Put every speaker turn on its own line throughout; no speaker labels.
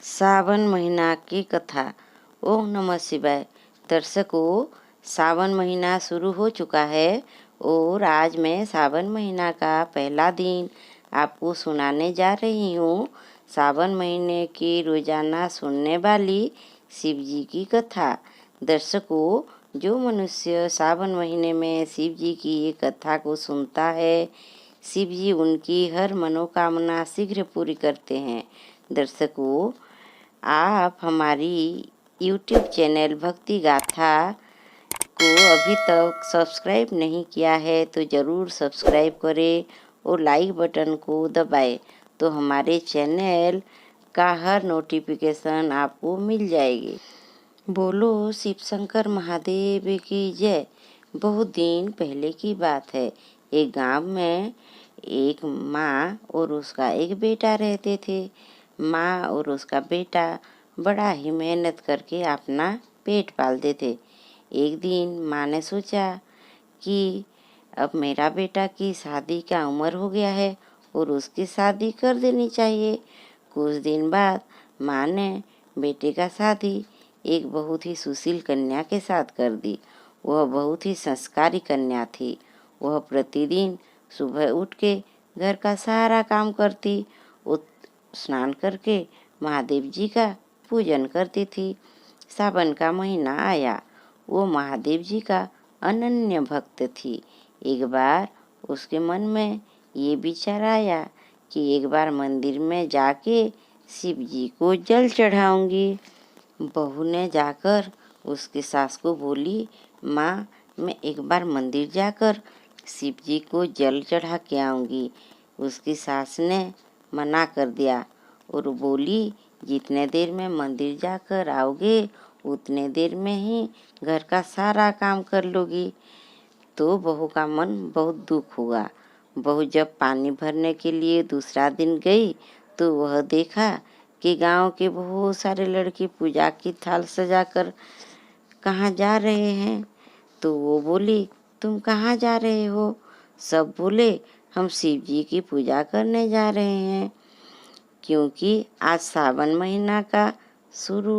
सावन महीना की कथा। ओम नमः शिवाय। दर्शकों, सावन महीना शुरू हो चुका है और आज मैं सावन महीना का पहला दिन आपको सुनाने जा रही हूँ। सावन महीने की रोजाना सुनने वाली शिव जी की कथा। दर्शकों, जो मनुष्य सावन महीने में शिव जी की ये कथा को सुनता है, शिव जी उनकी हर मनोकामना शीघ्र पूरी करते हैं। दर्शकों, आप हमारी YouTube चैनल भक्ति गाथा को अभी तक सब्सक्राइब नहीं किया है तो ज़रूर सब्सक्राइब करें और लाइक बटन को दबाएं, तो हमारे चैनल का हर नोटिफिकेशन आपको मिल जाएगी। बोलो शिव शंकर महादेव की जय। बहुत दिन पहले की बात है। एक गांव में एक माँ और उसका एक बेटा रहते थे। माँ और उसका बेटा बड़ा ही मेहनत करके अपना पेट पालते थे। एक दिन माँ ने सोचा कि अब मेरा बेटा की शादी का उम्र हो गया है और उसकी शादी कर देनी चाहिए। कुछ दिन बाद माँ ने बेटे का शादी एक बहुत ही सुशील कन्या के साथ कर दी। वह बहुत ही संस्कारी कन्या थी। वह प्रतिदिन सुबह उठ के घर का सारा काम करती, स्नान करके महादेव जी का पूजन करती थी। सावन का महीना आया। वो महादेव जी का अनन्य भक्त थी। एक बार उसके मन में ये विचार आया कि एक बार मंदिर में जाके शिव जी को जल चढ़ाऊंगी। बहू ने जाकर उसकी सास को बोली, माँ, मैं एक बार मंदिर जाकर शिव जी को जल चढ़ा के आऊंगी। उसकी सास ने मना कर दिया और बोली, जितने देर में मंदिर जाकर आओगे उतने देर में ही घर का सारा काम कर लोगी। तो बहू का मन बहुत दुख हुआ। बहू जब पानी भरने के लिए दूसरा दिन गई तो वह देखा कि गांव के बहुत सारे लड़के पूजा की थाल सजाकर कहाँ जा रहे हैं। तो वो बोली, तुम कहाँ जा रहे हो? सब बोले, हम शिव जी की पूजा करने जा रहे हैं, क्योंकि आज सावन महीना का शुरू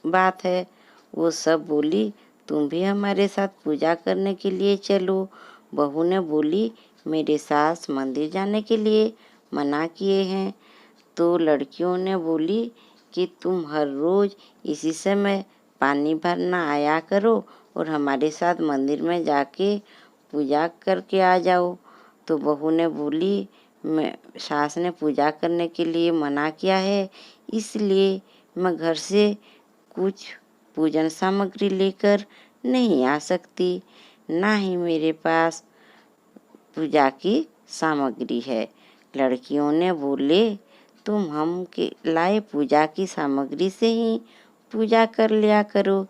बात है। वो सब बोली, तुम भी हमारे साथ पूजा करने के लिए चलो। बहू ने बोली, मेरे सास मंदिर जाने के लिए मना किए हैं। तो लड़कियों ने बोली कि तुम हर रोज इसी समय पानी भरना आया करो और हमारे साथ मंदिर में जाके पूजा करके आ जाओ। तो बहू ने बोली, मैं सास ने पूजा करने के लिए मना किया है, इसलिए मैं घर से कुछ पूजन सामग्री लेकर नहीं आ सकती, ना ही मेरे पास पूजा की सामग्री है। लड़कियों ने बोले, तुम हम के लाए पूजा की सामग्री से ही पूजा कर लिया करो।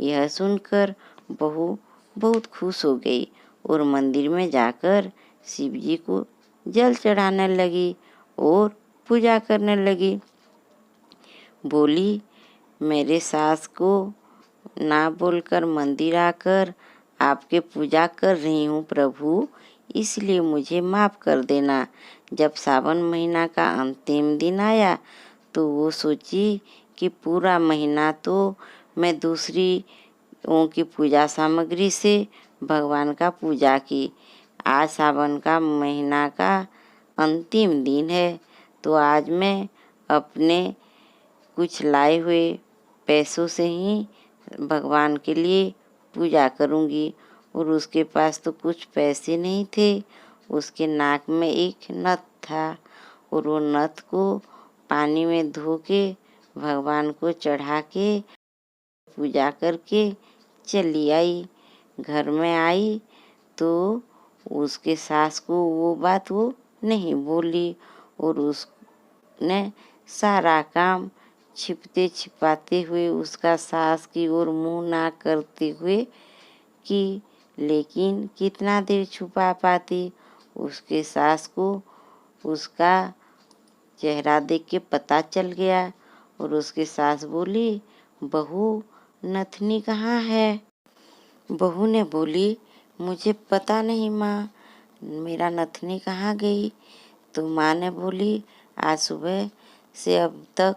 यह सुनकर बहू बहुत खुश हो गई और मंदिर में जाकर शिव जी को जल चढ़ाने लगी और पूजा करने लगी। बोली, मेरे सास को ना बोलकर मंदिर आकर आपके पूजा कर रही हूँ प्रभु, इसलिए मुझे माफ़ कर देना। जब सावन महीना का अंतिम दिन आया तो वो सोची कि पूरा महीना तो मैं दूसरी की पूजा सामग्री से भगवान का पूजा की। आज सावन का महीना का अंतिम दिन है तो आज मैं अपने कुछ लाए हुए पैसों से ही भगवान के लिए पूजा करूंगी। और उसके पास तो कुछ पैसे नहीं थे। उसके नाक में एक नथ था और वो नथ को पानी में धो के भगवान को चढ़ा के पूजा करके चली आई। घर में आई तो उसके सास को वो बात वो नहीं बोली और उसने सारा काम छिपते छिपाते हुए उसका सास की ओर मुंह ना करते हुए की। लेकिन कितना देर छुपा पाती? उसके सास को उसका चेहरा देख के पता चल गया और उसकी सास बोली, बहू, नथनी कहाँ है? बहू ने बोली, मुझे पता नहीं माँ, मेरा नथनी कहाँ गई? तो माँ ने बोली, आज सुबह से अब तक